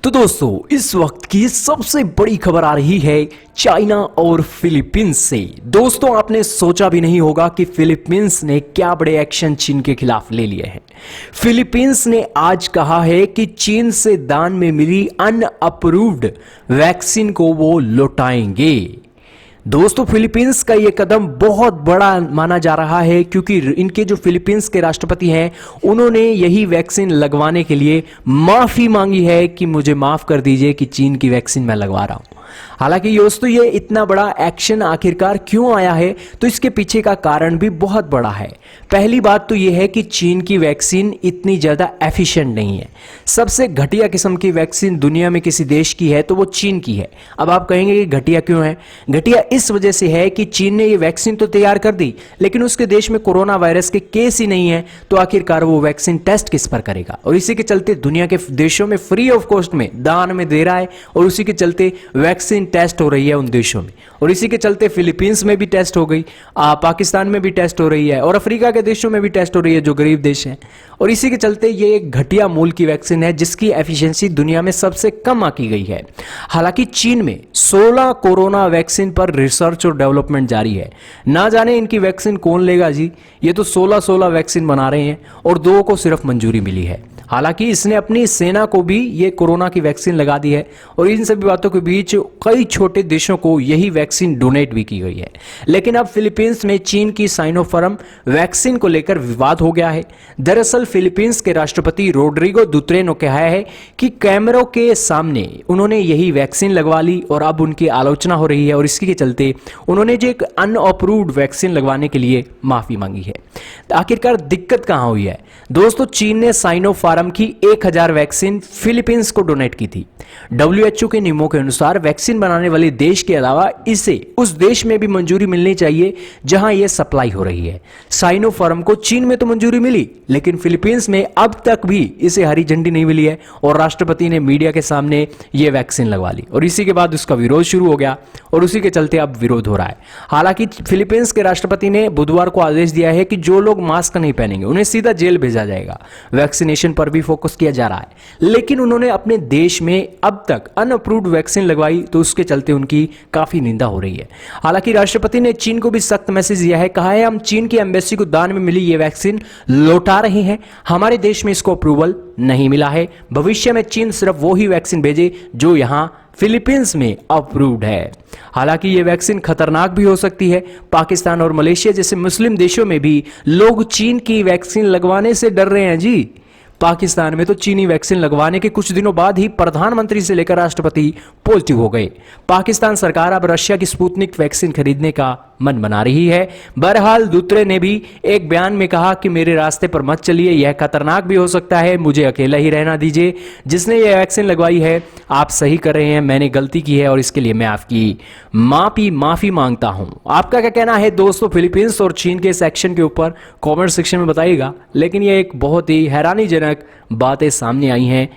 तो दोस्तों इस वक्त की सबसे बड़ी खबर आ रही है चाइना और फिलीपींस से। दोस्तों आपने सोचा भी नहीं होगा कि फिलीपींस ने क्या बड़े एक्शन चीन के खिलाफ ले लिए हैं। फिलीपींस ने आज कहा है कि चीन से दान में मिली अनअप्रूव्ड वैक्सीन को वो लौटाएंगे। दोस्तों फिलीपींस का ये कदम बहुत बड़ा माना जा रहा है क्योंकि इनके जो फिलीपींस के राष्ट्रपति हैं उन्होंने यही वैक्सीन लगवाने के लिए माफी मांगी है कि मुझे माफ कर दीजिए कि चीन की वैक्सीन मैं लगवा रहा हूं। हालांकि दोस्तों ये इतना बड़ा एक्शन आखिरकार क्यों आया है, तो इसके पीछे का कारण भी बहुत बड़ा है। पहली बात तो ये है कि चीन की वैक्सीन इतनी ज़्यादा एफिशिएंट नहीं है। सबसे घटिया किस्म की वैक्सीन दुनिया में किसी देश की है तो वो चीन की है। अब आप कहेंगे कि घटिया क्यों है? घटिया इस वजह से है कि चीन ने ये वैक्सीन तो तैयार कर दी लेकिन उसके देश में कोरोना वायरस के केस ही नहीं है, तो आखिरकार वो वैक्सीन टेस्ट किस पर करेगा? और इसी के चलते दुनिया के देशों में फ्री ऑफ कॉस्ट में दान में दे रहा है और उसी के चलते वैक्सीन टेस्ट हो रही है उन देशों में। और इसी के चलते फिलीपींस में भी टेस्ट हो गई, पाकिस्तान में भी टेस्ट हो रही है और अफ्रीका के देशों में भी टेस्ट हो रही है जो गरीब देश हैं। और इसी के चलते ये एक घटिया मूल की वैक्सीन है जिसकी एफिशिएंसी दुनिया में सबसे कम आंकी गई है। हालांकि चीन में 16 कोरोना वैक्सीन पर रिसर्च और डेवलपमेंट जारी है। ना जाने इनकी वैक्सीन कौन लेगा जी। ये तो 16 वैक्सीन बना रहे हैं और 2 को सिर्फ मंजूरी मिली है। हालांकि इसने अपनी सेना को भी ये कोरोना की वैक्सीन लगा दी है और इन सभी बातों के बीच कई छोटे देशों को यही वैक्सीन डोनेट भी की गई है। लेकिन अब फिलीपींस में चीन की साइनोफार्म वैक्सीन को लेकर विवाद हो गया है। दरअसल फिलीपींस के राष्ट्रपति रोड्रिगो दुतरे ने कहा है कि कैमरों के सामने उन्होंने यही वैक्सीन लगवा ली और अब उनकी आलोचना हो रही है और इसके चलते उन्होंने जो एक अनअप्रूव्ड वैक्सीन लगवाने के लिए माफी मांगी है। आखिरकार दिक्कत कहां हुई है? दोस्तों चीन ने साइनोफार्म की 1000 वैक्सीन फिलीपींस को डोनेट की थी। WHO के नियमों के अनुसार वैक्सीन बनाने वाले देश के अलावा इसे उस देश में भी मंजूरी मिलनी चाहिए जहां यह सप्लाई हो रही है। साइनोफार्म को चीन में तो मंजूरी मिली लेकिन फिलीपींस में अब तक भी इसे हरी झंडी नहीं मिली है और राष्ट्रपति ने मीडिया के सामने यह वैक्सीन लगवा ली और इसी के बाद उसका विरोध शुरू हो गया और उसी के चलते अब विरोध हो रहा है। हालांकि फिलीपींस के राष्ट्रपति ने बुधवार को आदेश दिया है कि जो लोग मास्क नहीं पहनेंगे उन्हें सीधा जेल भेजा जाएगा। वैक्सीनेशन पर भी फोकस किया जा रहा है लेकिन उन्होंने अपने देश में अब तक अनअप्रूव्ड वैक्सीन लगवाई तो उसके चलते उनकी काफी निंदा हो रही है। हालांकि राष्ट्रपति ने चीन को भी सख्त मैसेज दिया है, कहा है हम चीन की एम्बेसी को दान में मिली ये वैक्सीन लौटा रहे हैं। हमारे देश में इसको अप्रूवल नहीं मिला है। भविष्य में चीन सिर्फ वो ही वैक्सीन भेजे जो यहां फिलीपींस में अप्रूव्ड है। हालांकि ये वैक्सीन खतरनाक भी हो सकती है। पाकिस्तान और मलेशिया जैसे मुस्लिम देशों में भी लोग चीन की वैक्सीन लगवाने से डर रहे हैं जी। पाकिस्तान में तो चीनी वैक्सीन लगवाने के कुछ दिनों बाद ही प्रधानमंत्री से लेकर राष्ट्रपति पॉजिटिव हो गए। पाकिस्तान सरकार अब रशिया की स्पुतनिक वैक्सीन खरीदने का मन बना रही है। बहरहाल दुतरे ने भी एक बयान में कहा कि मेरे रास्ते पर मत चलिए, यह खतरनाक भी हो सकता है, मुझे अकेला ही रहना दीजिए। जिसने यह वैक्सीन लगवाई है आप सही कर रहे हैं, मैंने गलती की है और इसके लिए मैं आपकी माफी मांगता हूं। आपका क्या कहना है दोस्तों फिलीपींस और चीन के इस एक्शन के ऊपर? कमेंट सेक्शन में बताइएगा। लेकिन यह एक बहुत ही हैरानीजनक बातें सामने आई हैं